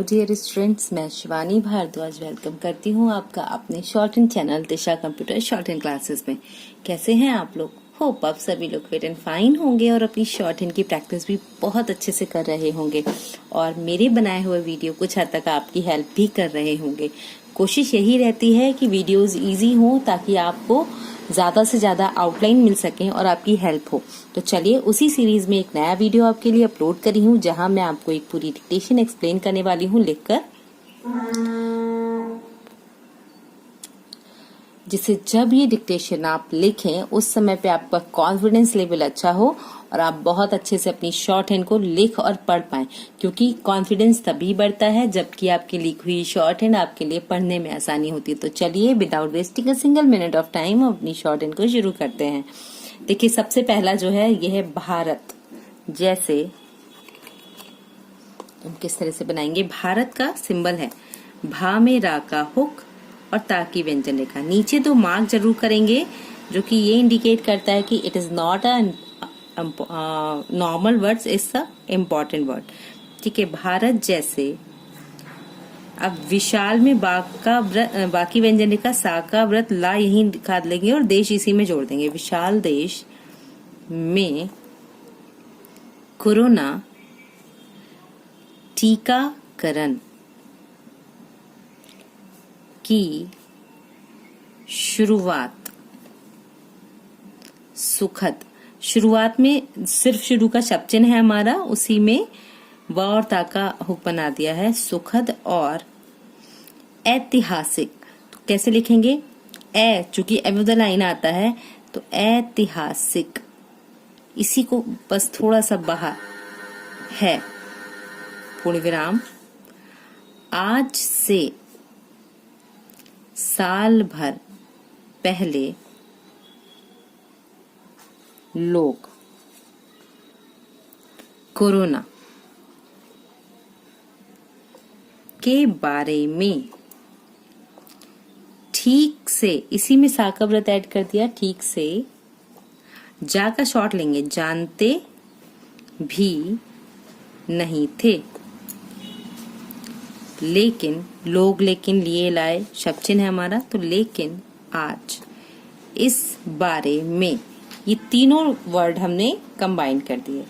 Hello dear students, मैं Shivani Bhardwaj welcome करती हूँ आपका अपने शॉर्ट हैंड चैनल दिशा कंप्यूटर शॉर्ट हैंड क्लासेस में। कैसे हैं आप लोग? होप आप सभी लोग फिट एंड फाइन होंगे और अपनी शॉर्ट हैंड की प्रैक्टिस भी बहुत अच्छे से कर रहे होंगे और मेरे बनाए हुए वीडियो कुछ हद तक आपकी हेल्प भी कर रहे होंगे। कोशिश यही रहती है कि वीडियोस इजी हों ताकि आपको ज्यादा से ज्यादा आउटलाइन मिल सके और आपकी हेल्प हो। तो चलिए उसी सीरीज में एक नया वीडियो आपके लिए अपलोड करी हूँ जहां मैं आपको एक पूरी डिक्टेशन एक्सप्लेन करने वाली हूँ लिखकर, जिससे जब ये डिक्टेशन आप लिखें उस समय पे आपका कॉन्फिडेंस लेवल अच्छा हो और आप बहुत अच्छे से अपनी शॉर्ट हैंड को लिख और पढ़ पाएं, क्योंकि कॉन्फिडेंस तभी बढ़ता है जबकि आपकी लिखी हुई शॉर्ट हैंड आपके लिए पढ़ने में आसानी होती है। तो चलिए without wasting a single minute of time अपनी शॉर्ट हैंड को शुरू करते हैं। देखिए सबसे पहला जो है यह है भारत। जैसे हम किस तरह से बनाएंगे, भारत का सिंबल है भा में रा का हुक और ता की व्यंजन रेखा। नीचे दो मार्क जरूर करेंगे जो कि ये इंडिकेट करता है कि it is not a normal words, it's a important word. ठीक है, भारत जैसे। अब विशाल में बाकी व्यंजन रेखा सा का व्रत ला यहीं काट लेंगे और देश इसी में जोड़ देंगे। विशाल देश में कोरोना टीकाकरण की शुरुआत सुखद। शुरुआत में सिर्फ शुरू का शब्द चिन्ह है हमारा, उसी में व और ता का हुक बना दिया है। सुखद और ऐतिहासिक तो कैसे लिखेंगे? ए चूंकि एबव द लाइन आता है तो ऐतिहासिक, इसी को बस थोड़ा सा बाहर है, पूर्ण विराम। आज से साल भर पहले लोग कोरोना के बारे में ठीक से, इसी में सा का व्रत ऐड कर दिया, ठीक से जा का शॉर्ट लेंगे, जानते भी नहीं थे। लेकिन लोग लेकिन लिए लाए शब्द चिन्ह है हमारा, तो लेकिन आज इस बारे में, ये तीनों वर्ड हमने कंबाइन कर दिए।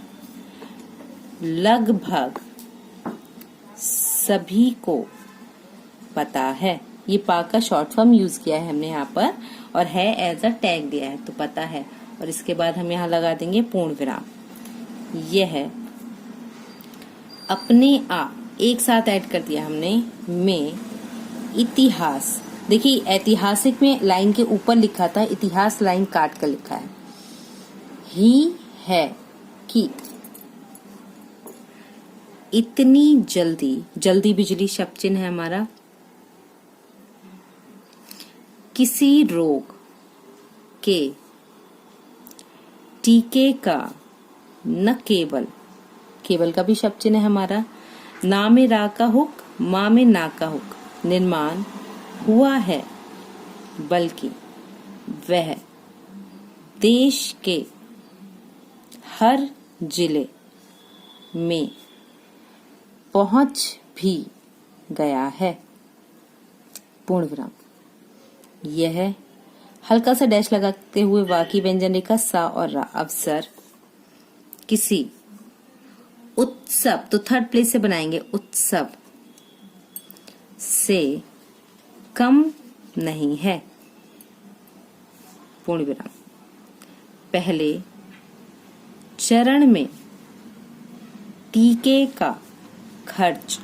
लगभग सभी को पता है, ये पा का शॉर्ट फॉर्म यूज किया है हमने यहाँ पर और है एज अ टैग दिया है, तो पता है। और इसके बाद हम यहाँ लगा देंगे पूर्ण विराम। यह है अपने आप एक साथ ऐड कर दिया हमने में इतिहास। देखिए ऐतिहासिक में लाइन के ऊपर लिखा था, इतिहास लाइन काट कर लिखा है। ही है कि इतनी जल्दी, जल्दी बिजली शब्द चिन्ह है हमारा। किसी रोग के टीके का न केवल, केवल का भी शब्द चिन्ह है हमारा, ना में रा का हुक, माँ में ना का हुक, निर्माण हुआ है, बल्कि वह देश के हर जिले में पहुंच भी गया है, पूर्ण विराम। यह हल्का सा डैश लगाते हुए बाकी व्यंजन रेखा सा और रा। अवसर किसी उत्सव, तो थर्ड प्लेस से बनाएंगे, उत्सव से कम नहीं है, पूर्ण विराम। पहले चरण में टीके का खर्च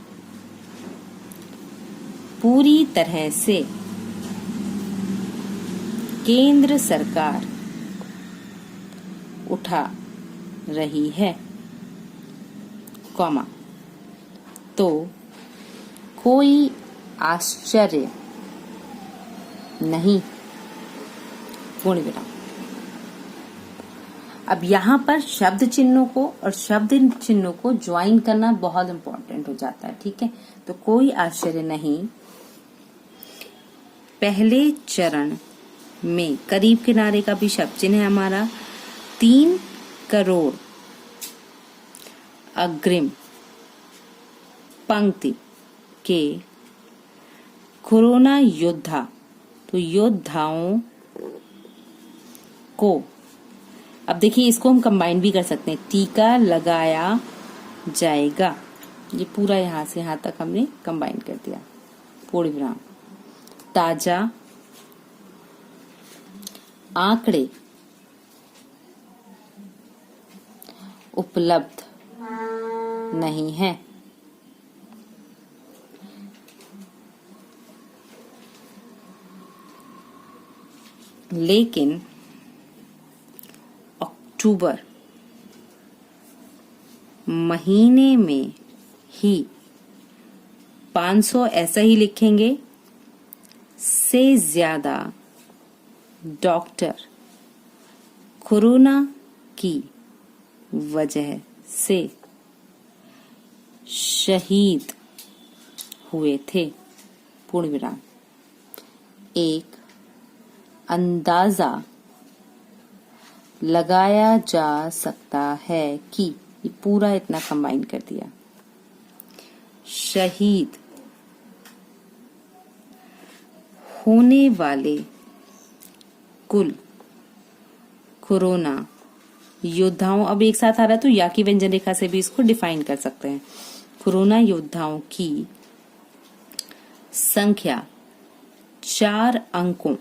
पूरी तरह से केंद्र सरकार उठा रही है, कॉमा, तो कोई आश्चर्य नहीं, पूर्ण विराम। अब यहाँ पर शब्द चिन्हों को और शब्द चिन्हों को ज्वाइन करना बहुत इंपॉर्टेंट हो जाता है। ठीक है, तो कोई आश्चर्य नहीं, पहले चरण में करीब किनारे का भी शब्द चिन्ह है हमारा। 3 करोड़ अग्रिम पंक्ति के कोरोना योद्धा, तो योद्धाओं को, अब देखिए इसको हम कंबाइन भी कर सकते हैं, टीका लगाया जाएगा। ये पूरा यहाँ से यहाँ तक हमने कंबाइन कर दिया। पूर्ण विराम। ताजा आंकड़े उपलब्ध नहीं है। लेकिन अक्टूबर महीने में ही 500 ऐसा ही लिखेंगे से ज्यादा डॉक्टर कोरोना की वजह से शहीद हुए थे। पूर्ण विराम। एक अंदाजा लगाया जा सकता है कि, ये पूरा इतना कंबाइन कर दिया, शहीद होने वाले कुल कोरोना योद्धाओं, अब एक साथ आ रहा है तो या की व्यंजन रेखा से भी इसको डिफाइन कर सकते हैं। कोरोना योद्धाओं की संख्या 4 अंकों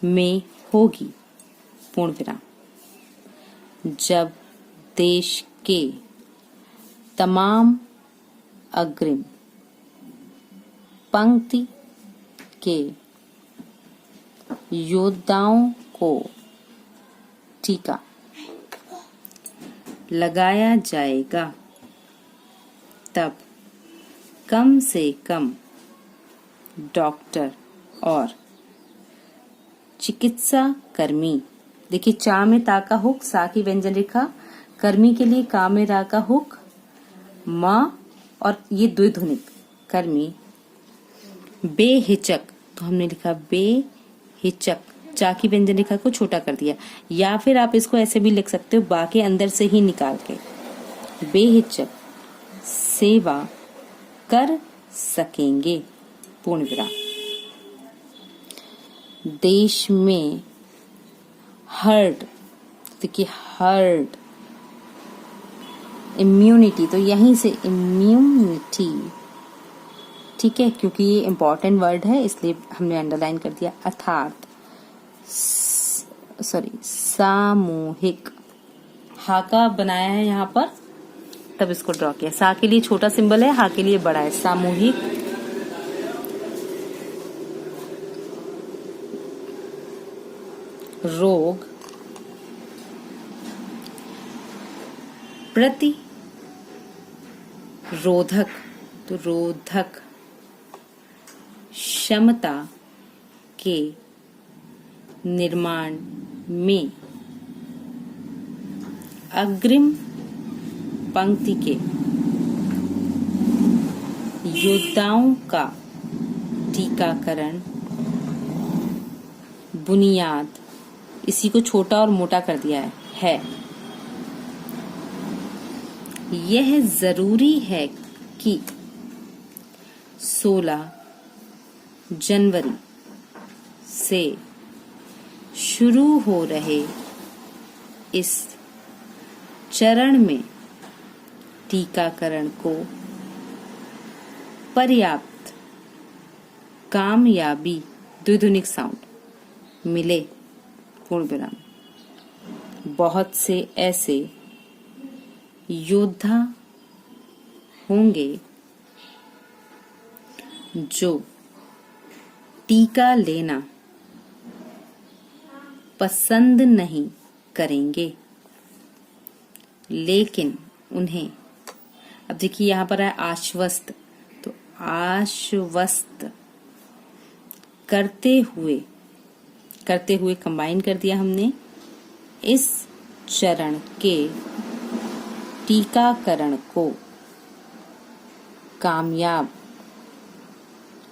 में होगी। पूर्ण विराम। जब देश के तमाम अग्रिम पंक्ति के योद्धाओं को टीका लगाया जाएगा, तब कम से कम डॉक्टर और चिकित्सा कर्मी, देखिए चा में ता का हुक, सा की व्यंजन रेखा, कर्मी के लिए का में रा का हुक, माँ और ये द्विध्वनिक कर्मी बेहिचक, तो हमने लिखा बेहिचक, चा की व्यंजन रेखा को छोटा कर दिया, या फिर आप इसको ऐसे भी लिख सकते हो बा के अंदर से ही निकाल के, बेहिचक सेवा कर सकेंगे। पूर्ण विराम। देश में हर्ड, देखिए हर्ड इम्यूनिटी, तो यहीं से इम्यूनिटी, ठीक है, क्योंकि ये इंपॉर्टेंट वर्ड है इसलिए हमने अंडरलाइन कर दिया, अर्थात सामूहिक, हा का बनाया है यहाँ पर तब इसको ड्रॉ किया, सा के लिए छोटा सिंबल है, हा के लिए बड़ा है, सामूहिक रोग प्रतिरोधक, तो रोधक क्षमता के निर्माण में अग्रिम पंक्ति के योद्धाओं का टीकाकरण बुनियाद, इसी को छोटा और मोटा कर दिया है। यह जरूरी है कि 16 जनवरी से शुरू हो रहे इस चरण में टीकाकरण को पर्याप्त कामयाबी, द्विध्वनिक साउंड, मिले। पूर्ण विराम। बहुत से ऐसे योद्धा होंगे जो टीका लेना पसंद नहीं करेंगे, लेकिन उन्हें, अब देखिए यहाँ पर है आश्वस्त, तो आश्वस्त करते हुए कंबाइन कर दिया हमने, इस चरण के टीकाकरण को कामयाब,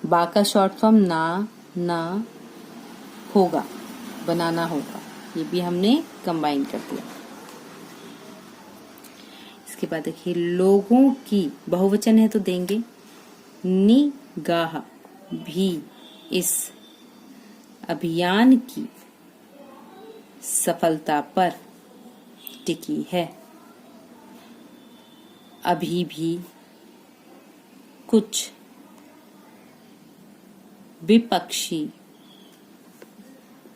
बा का शॉर्ट फॉर्म ना होगा, बनाना होगा, ये भी हमने कंबाइन कर दिया। इसके बाद देखिए लोगों की बहुवचन है तो देंगे निगाह भी इस अभियान की सफलता पर टिकी है। अभी भी कुछ विपक्षी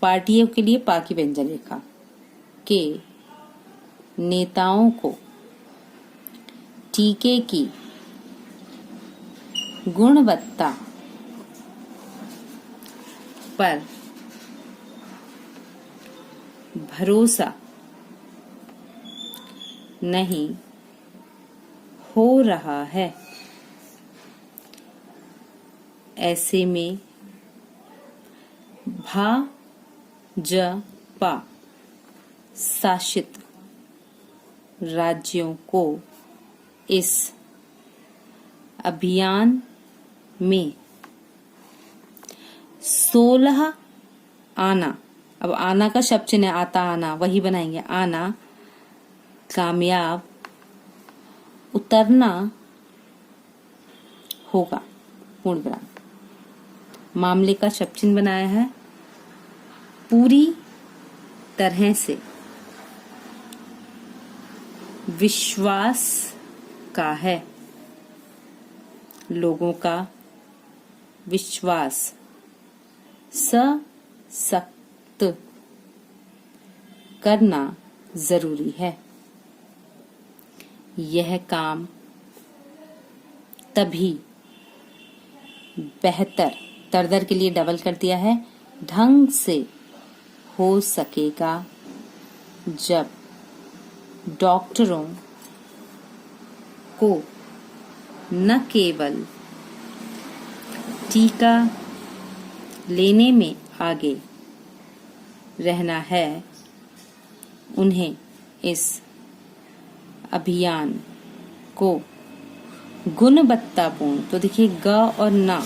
पार्टियों के लिए पा की व्यंजन रेखा के नेताओं को टीके की गुणवत्ता पर भरोसा नहीं हो रहा है। ऐसे में भाजपा शासित राज्यों को इस अभियान में 16 आना, अब आना का शब्द चिन्ह आता आना वही बनाएंगे, आना कामयाब उतरना होगा, पूर्ण विराम। मामले का शब्द चिन्ह बनाया है पूरी तरह से विश्वास का है, लोगों का विश्वास सशक्त करना जरूरी है। यह काम तभी बेहतर, दरदर के लिए डबल कर दिया है, ढंग से हो सकेगा जब डॉक्टरों को न केवल टीका लेने में आगे रहना है, उन्हें इस अभियान को गुणवत्तापूर्ण, तो देखिए ग और ना,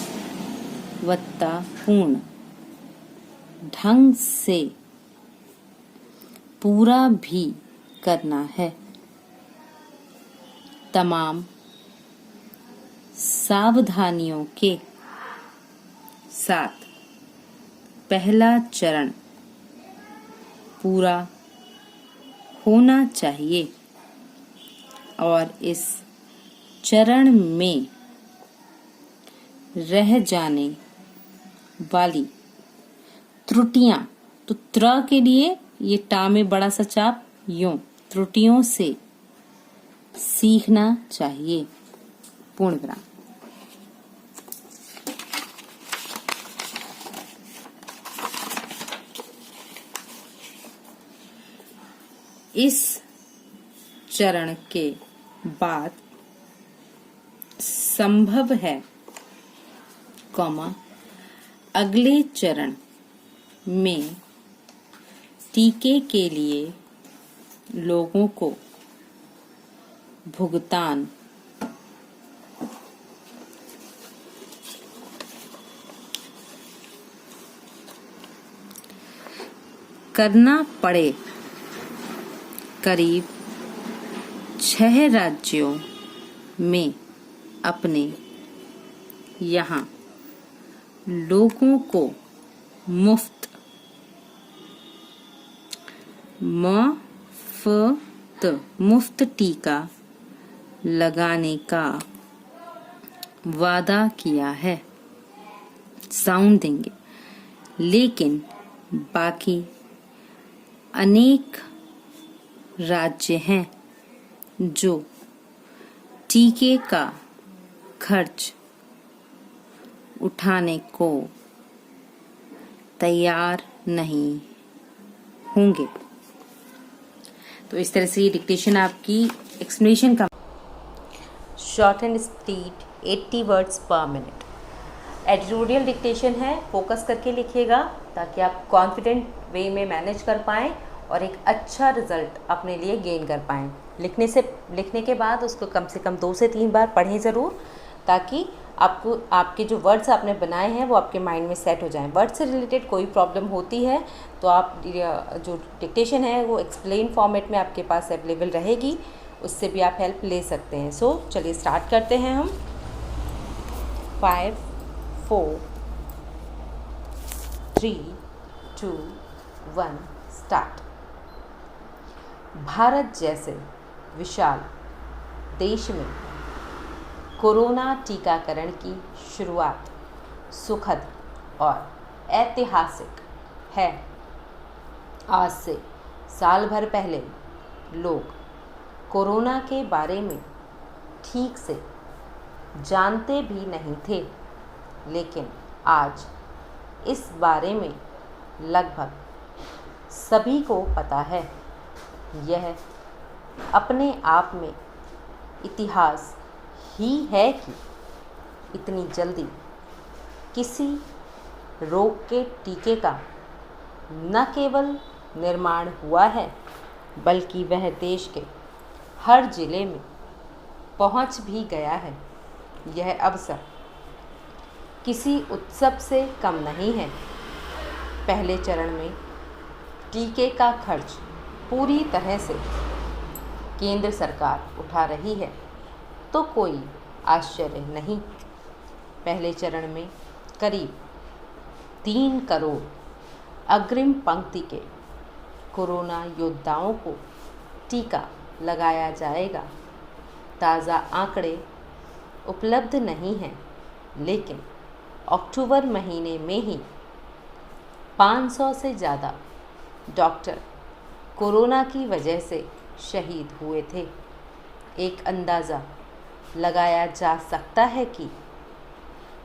वत्तापूर्ण ढंग से पूरा भी करना है। तमाम सावधानियों के साथ पहला चरण पूरा होना चाहिए और इस चरण में रह जाने वाली त्रुटियां, तो त्र के लिए ये टा में बड़ा सा चाप यूं, त्रुटियों से सीखना चाहिए, पूर्ण विराम। इस चरण के बाद संभव है, अगले चरण में टीके के लिए लोगों को भुगतान करना पड़े। करीब 6 राज्यों में अपने यहाँ लोगों को मुफ्त टीका लगाने का वादा किया है, साउंड देंगे, लेकिन बाकी अनेक राज्य हैं जो टीके का खर्च उठाने को तैयार नहीं होंगे। तो इस तरह से ये डिक्टेशन आपकी एक्सप्लेनेशन का शॉर्ट एंड स्वीट 80 वर्ड्स पर मिनट एडिटोरियल डिक्टेशन है, फोकस करके लिखिएगा ताकि आप कॉन्फिडेंट वे में मैनेज कर पाएँ और एक अच्छा रिजल्ट अपने लिए गेन कर पाएँ। लिखने के बाद उसको कम से कम 2 से 3 बार पढ़ें ज़रूर, ताकि आपको आपके जो वर्ड्स आपने बनाए हैं वो आपके माइंड में सेट हो जाएं। वर्ड से रिलेटेड कोई प्रॉब्लम होती है तो आप जो डिक्टेशन है वो एक्सप्लेन फॉर्मेट में आपके पास अवेलेबल रहेगी, उससे भी आप हेल्प ले सकते हैं। सो चलिए स्टार्ट करते हैं हम। 5 4 3 2 1 स्टार्ट। भारत जैसे विशाल देश में कोरोना टीकाकरण की शुरुआत सुखद और ऐतिहासिक है। आज से साल भर पहले लोग कोरोना के बारे में ठीक से जानते भी नहीं थे, लेकिन आज इस बारे में लगभग सभी को पता है। यह अपने आप में इतिहास ही है कि इतनी जल्दी किसी रोग के टीके का न केवल निर्माण हुआ है, बल्कि वह देश के हर जिले में पहुंच भी गया है। यह अवसर किसी उत्सव से कम नहीं है। पहले चरण में टीके का खर्च पूरी तरह से केंद्र सरकार उठा रही है, तो कोई आश्चर्य नहीं। पहले चरण में करीब 3 करोड़ अग्रिम पंक्ति के कोरोना योद्धाओं को टीका लगाया जाएगा। ताज़ा आंकड़े उपलब्ध नहीं हैं, लेकिन अक्टूबर महीने में ही 500 से ज़्यादा डॉक्टर कोरोना की वजह से शहीद हुए थे। एक अंदाज़ा लगाया जा सकता है कि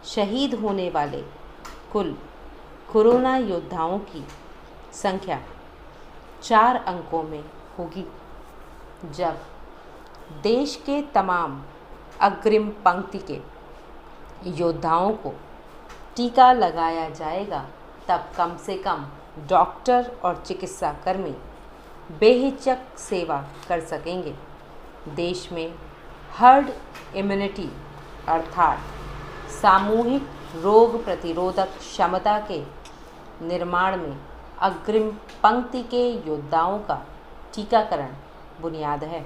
शहीद होने वाले कुल कोरोना योद्धाओं की संख्या 4 अंकों में होगी। जब देश के तमाम अग्रिम पंक्ति के योद्धाओं को टीका लगाया जाएगा, तब कम से कम डॉक्टर और चिकित्सा कर्मी बेहिचक सेवा कर सकेंगे। देश में हर्ड इम्यूनिटी अर्थात सामूहिक रोग प्रतिरोधक क्षमता के निर्माण में अग्रिम पंक्ति के योद्धाओं का टीकाकरण बुनियाद है।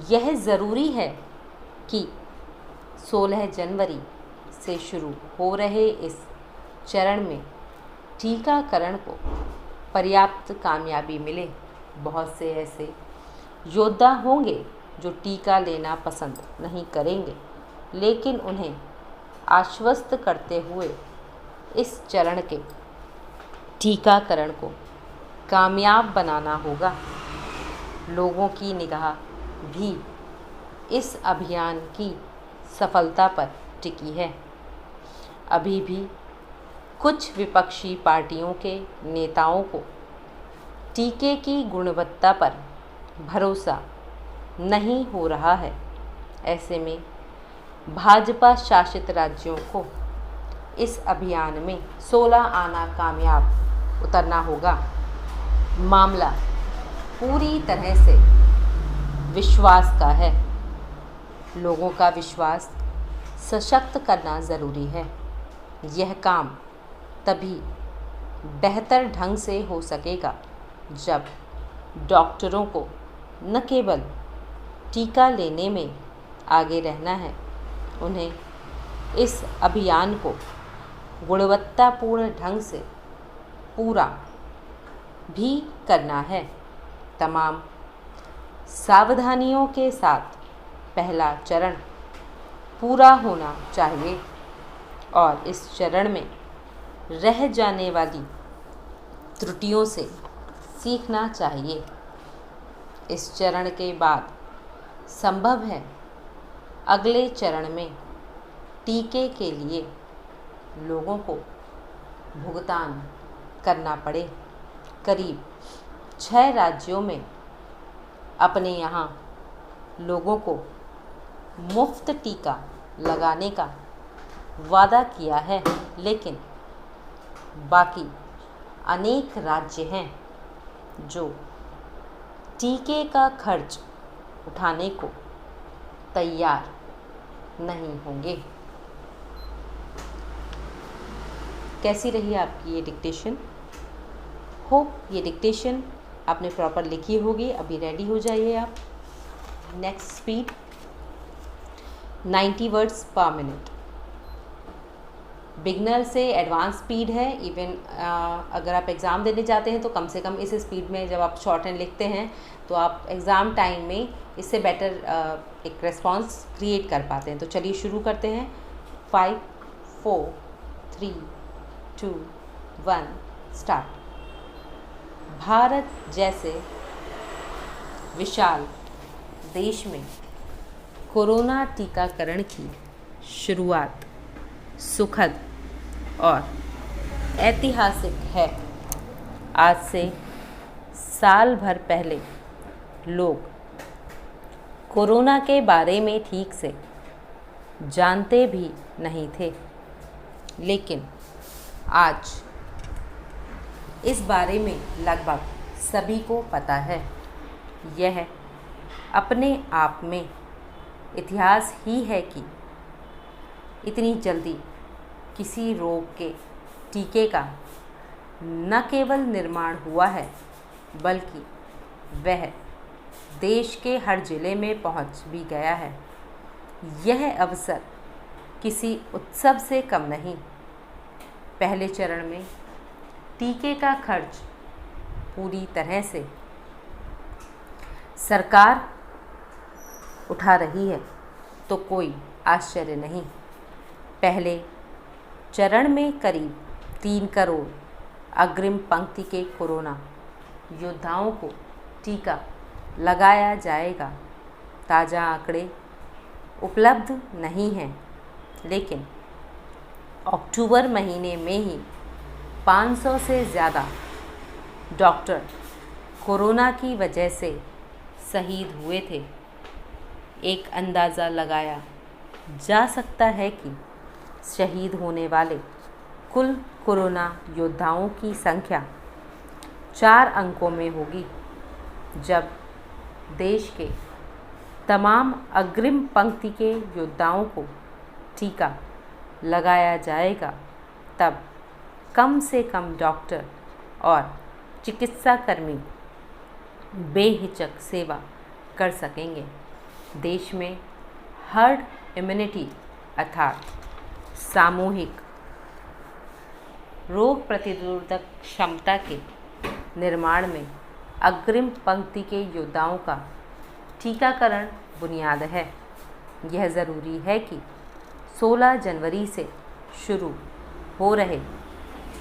यह ज़रूरी है कि 16 जनवरी से शुरू हो रहे इस चरण में टीकाकरण को पर्याप्त कामयाबी मिले। बहुत से ऐसे योद्धा होंगे जो टीका लेना पसंद नहीं करेंगे, लेकिन उन्हें आश्वस्त करते हुए इस चरण के टीकाकरण को कामयाब बनाना होगा। लोगों की निगाह भी इस अभियान की सफलता पर टिकी है। अभी भी कुछ विपक्षी पार्टियों के नेताओं को टीके की गुणवत्ता पर भरोसा नहीं हो रहा है। ऐसे में भाजपा शासित राज्यों को इस अभियान में 16 आना कामयाब उतरना होगा। मामला पूरी तरह से विश्वास का है। लोगों का विश्वास सशक्त करना ज़रूरी है। यह काम तभी बेहतर ढंग से हो सकेगा जब डॉक्टरों को न केवल टीका लेने में आगे रहना है, उन्हें इस अभियान को गुणवत्तापूर्ण ढंग से पूरा भी करना है। तमाम सावधानियों के साथ पहला चरण पूरा होना चाहिए और इस चरण में रह जाने वाली त्रुटियों से सीखना चाहिए। इस चरण के बाद संभव है अगले चरण में टीके के लिए लोगों को भुगतान करना पड़े। करीब 6 राज्यों में अपने यहाँ लोगों को मुफ्त टीका लगाने का वादा किया है, लेकिन बाकी अनेक राज्य हैं जो टीके का खर्च उठाने को तैयार नहीं होंगे। कैसी रही आपकी ये डिक्टेशन? होप ये डिक्टेशन आपने प्रॉपर लिखी होगी। अभी रेडी हो जाइए आप। नेक्स्ट स्पीड 90 वर्ड्स पर मिनट। बिगनर से एडवांस स्पीड है। इवन अगर आप एग्ज़ाम देने जाते हैं तो कम से कम इस स्पीड में जब आप शॉर्ट हैंड लिखते हैं तो आप एग्ज़ाम टाइम में इससे बेटर एक रेस्पॉन्स क्रिएट कर पाते हैं। तो चलिए शुरू करते हैं। 5 4 3 2 1 स्टार्ट। भारत जैसे विशाल देश में कोरोना टीकाकरण की शुरुआत सुखद और ऐतिहासिक है। आज से साल भर पहले लोग कोरोना के बारे में ठीक से जानते भी नहीं थे, लेकिन आज इस बारे में लगभग सभी को पता है। यह अपने आप में इतिहास ही है कि इतनी जल्दी किसी रोग के टीके का न केवल निर्माण हुआ है, बल्कि वह देश के हर जिले में पहुंच भी गया है। यह अवसर किसी उत्सव से कम नहीं। पहले चरण में टीके का खर्च पूरी तरह से सरकार उठा रही है, तो कोई आश्चर्य नहीं। पहले चरण में करीब 3 करोड़ अग्रिम पंक्ति के कोरोना योद्धाओं को टीका लगाया जाएगा। ताज़ा आंकड़े उपलब्ध नहीं हैं, लेकिन अक्टूबर महीने में ही 500 से ज़्यादा डॉक्टर कोरोना की वजह से शहीद हुए थे। एक अंदाज़ा लगाया जा सकता है कि शहीद होने वाले कुल कोरोना योद्धाओं की संख्या 4 अंकों में होगी। जब देश के तमाम अग्रिम पंक्ति के योद्धाओं को टीका लगाया जाएगा, तब कम से कम डॉक्टर और चिकित्साकर्मी बेहिचक सेवा कर सकेंगे। देश में हर्ड इम्यूनिटी अर्थात सामूहिक रोग प्रतिरोधक क्षमता के निर्माण में अग्रिम पंक्ति के योद्धाओं का टीकाकरण बुनियाद है। यह ज़रूरी है कि 16 जनवरी से शुरू हो रहे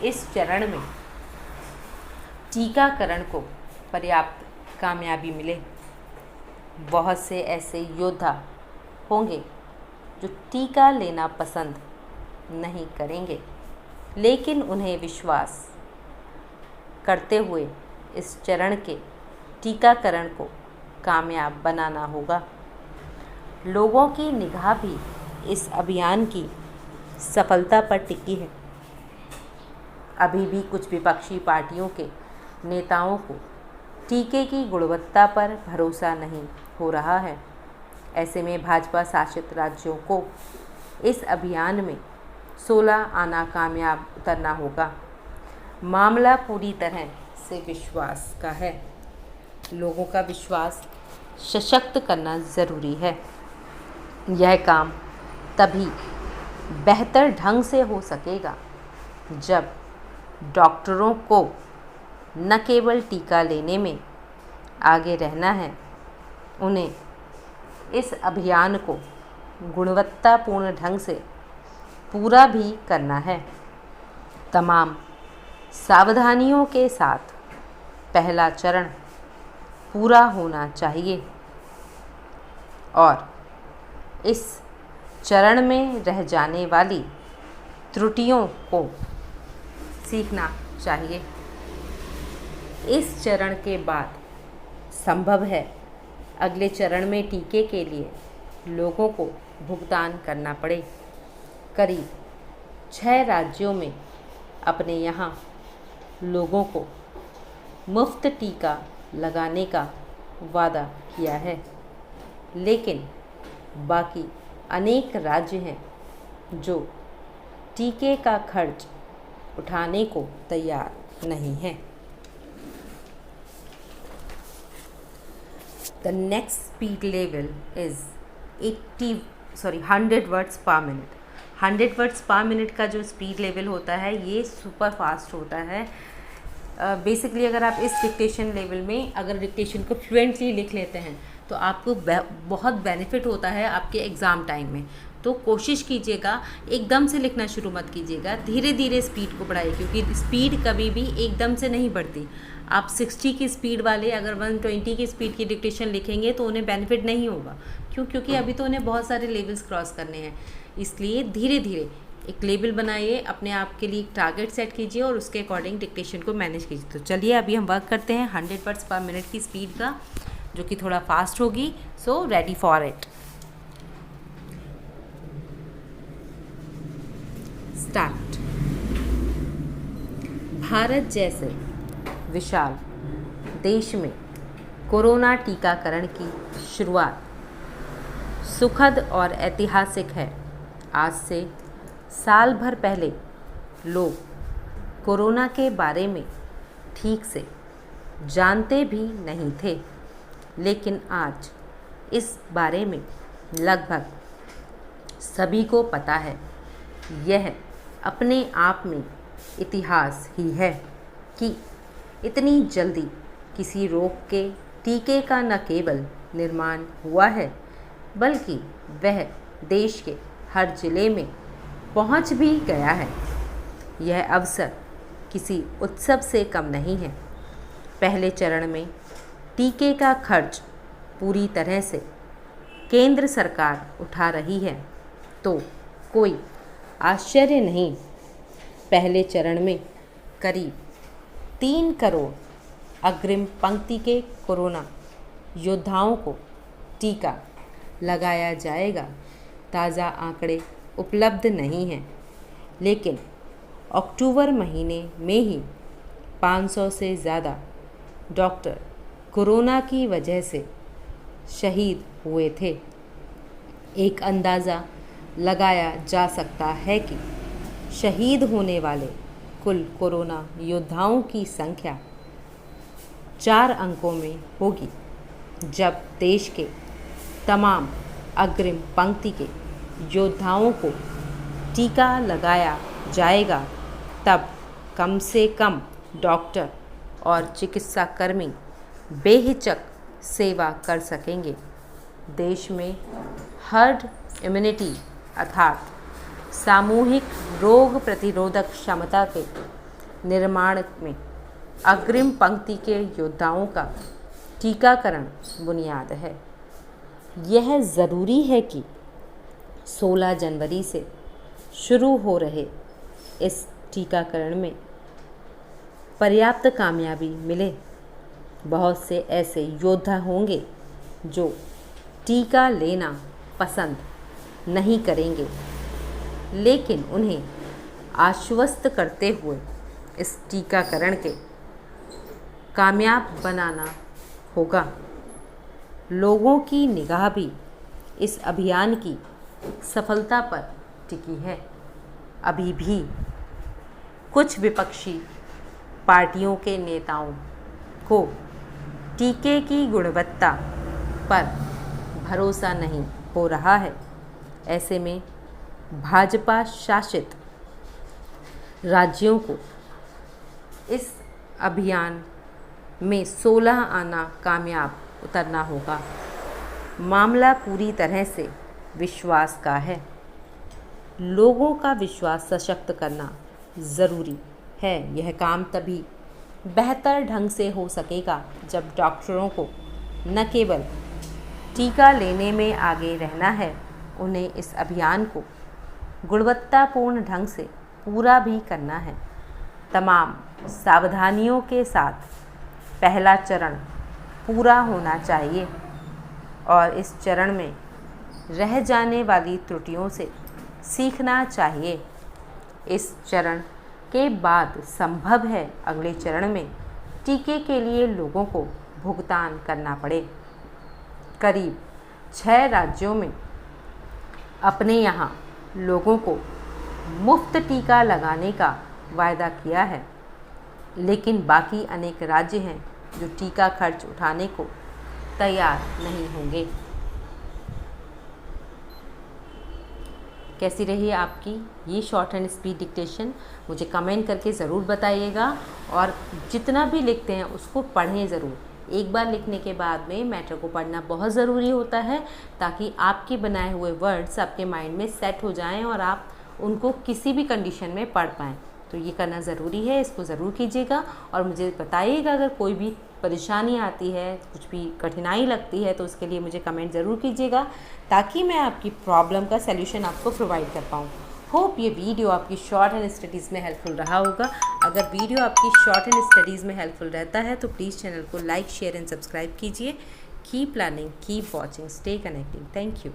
इस चरण में टीकाकरण को पर्याप्त कामयाबी मिले। बहुत से ऐसे योद्धा होंगे जो टीका लेना पसंद नहीं करेंगे, लेकिन उन्हें विश्वास करते हुए इस चरण के टीकाकरण को कामयाब बनाना होगा। लोगों की निगाह भी इस अभियान की सफलता पर टिकी है। अभी भी कुछ विपक्षी पार्टियों के नेताओं को टीके की गुणवत्ता पर भरोसा नहीं हो रहा है। ऐसे में भाजपा शासित राज्यों को इस अभियान में 16 आना कामयाब उतरना होगा। मामला पूरी तरह से विश्वास का है। लोगों का विश्वास सशक्त करना ज़रूरी है। यह काम तभी बेहतर ढंग से हो सकेगा जब डॉक्टरों को न केवल टीका लेने में आगे रहना है, उन्हें इस अभियान को गुणवत्तापूर्ण ढंग से पूरा भी करना है। तमाम सावधानियों के साथ पहला चरण पूरा होना चाहिए और इस चरण में रह जाने वाली त्रुटियों को सीखना चाहिए। इस चरण के बाद संभव है अगले चरण में टीके के लिए लोगों को भुगतान करना पड़े। करीब 6 राज्यों में अपने यहाँ लोगों को मुफ्त टीका लगाने का वादा किया है, लेकिन बाकी अनेक राज्य हैं जो टीके का खर्च उठाने को तैयार नहीं हैं। The next speed level is 100 words per minute. 100 words पर मिनट का जो स्पीड लेवल होता है ये सुपर फास्ट होता है। बेसिकली अगर आप इस डिक्टेशन लेवल में अगर डिक्टेशन को फ्लुएंटली लिख लेते हैं तो आपको बहुत बेनिफिट होता है आपके एग्ज़ाम टाइम में। तो कोशिश कीजिएगा एकदम से लिखना शुरू मत कीजिएगा, धीरे धीरे स्पीड को बढ़ाइए, क्योंकि स्पीड कभी भी एकदम से नहीं बढ़ती। आप 60 की स्पीड वाले अगर 120 की स्पीड की डिक्टेशन लिखेंगे तो उन्हें बेनिफिट नहीं होगा। क्योंकि अभी तो उन्हें बहुत सारे लेवल्स क्रॉस करने हैं। इसलिए धीरे धीरे एक लेवल बनाइए, अपने आप के लिए एक टारगेट सेट कीजिए और उसके अकॉर्डिंग डिक्टेशन को मैनेज कीजिए। तो चलिए अभी हम वर्क करते हैं 100 वर्ड्स पर मिनट की स्पीड का, जो कि थोड़ा फास्ट होगी। So ready for it, start. Bharat जैसे विशाल देश में कोरोना टीकाकरण की शुरुआत सुखद और ऐतिहासिक है। आज से साल भर पहले लोग कोरोना के बारे में ठीक से जानते भी नहीं थे, लेकिन आज इस बारे में लगभग सभी को पता है। यह अपने आप में इतिहास ही है कि इतनी जल्दी किसी रोग के टीके का न केवल निर्माण हुआ है, बल्कि वह देश के हर जिले में पहुंच भी गया है। यह अवसर किसी उत्सव से कम नहीं है। पहले चरण में टीके का खर्च पूरी तरह से केंद्र सरकार उठा रही है, तो कोई आश्चर्य नहीं। पहले चरण में करीब 3 करोड़ अग्रिम पंक्ति के कोरोना योद्धाओं को टीका लगाया जाएगा। ताज़ा आंकड़े उपलब्ध नहीं हैं, लेकिन अक्टूबर महीने में ही 500 से ज़्यादा डॉक्टर कोरोना की वजह से शहीद हुए थे। एक अंदाज़ा लगाया जा सकता है कि शहीद होने वाले कुल कोरोना योद्धाओं की संख्या 4 अंकों में होगी। जब देश के तमाम अग्रिम पंक्ति के योद्धाओं को टीका लगाया जाएगा, तब कम से कम डॉक्टर और चिकित्साकर्मी बेहिचक सेवा कर सकेंगे। देश में हर्ड इम्यूनिटी अर्थात सामूहिक रोग प्रतिरोधक क्षमता के निर्माण में अग्रिम पंक्ति के योद्धाओं का टीकाकरण बुनियाद है। यह ज़रूरी है कि 16 जनवरी से शुरू हो रहे इस टीकाकरण में पर्याप्त कामयाबी मिले। बहुत से ऐसे योद्धा होंगे जो टीका लेना पसंद नहीं करेंगे, लेकिन उन्हें आश्वस्त करते हुए इस टीकाकरण के कामयाब बनाना होगा। लोगों की निगाह भी इस अभियान की सफलता पर टिकी है। अभी भी कुछ विपक्षी पार्टियों के नेताओं को टीके की गुणवत्ता पर भरोसा नहीं हो रहा है। ऐसे में भाजपा शासित राज्यों को इस अभियान में 16 आना कामयाब उतरना होगा। मामला पूरी तरह से विश्वास का है। लोगों का विश्वास सशक्त करना ज़रूरी है। यह काम तभी बेहतर ढंग से हो सकेगा जब डॉक्टरों को न केवल टीका लेने में आगे रहना है, उन्हें इस अभियान को गुणवत्तापूर्ण ढंग से पूरा भी करना है। तमाम सावधानियों के साथ पहला चरण पूरा होना चाहिए और इस चरण में रह जाने वाली त्रुटियों से सीखना चाहिए। इस चरण के बाद संभव है अगले चरण में टीके के लिए लोगों को भुगतान करना पड़े। करीब 6 राज्यों में अपने यहाँ लोगों को मुफ्त टीका लगाने का वायदा किया है, लेकिन बाकी अनेक राज्य हैं जो टीका खर्च उठाने को तैयार नहीं होंगे। कैसी रही आपकी ये शॉर्ट एंड स्पीड डिक्टेशन, मुझे कमेंट करके ज़रूर बताइएगा। और जितना भी लिखते हैं उसको पढ़ें ज़रूर। एक बार लिखने के बाद में मैटर को पढ़ना बहुत ज़रूरी होता है, ताकि आपके बनाए हुए वर्ड्स आपके माइंड में सेट हो जाएं और आप उनको किसी भी कंडीशन में पढ़ पाएँ। तो ये करना ज़रूरी है, इसको ज़रूर कीजिएगा। और मुझे बताइएगा अगर कोई भी परेशानी आती है, कुछ भी कठिनाई लगती है, तो उसके लिए मुझे कमेंट ज़रूर कीजिएगा, ताकि मैं आपकी प्रॉब्लम का सल्यूशन आपको प्रोवाइड कर पाऊँ। होप ये वीडियो आपकी शॉर्ट एंड स्टडीज़ में हेल्पफुल रहा होगा। अगर वीडियो आपकी शॉर्ट एंड स्टडीज़ में हेल्पफुल रहता है तो प्लीज़ चैनल को लाइक, शेयर एंड सब्सक्राइब कीजिए। Keep learning, keep watching, stay connecting. Thank you.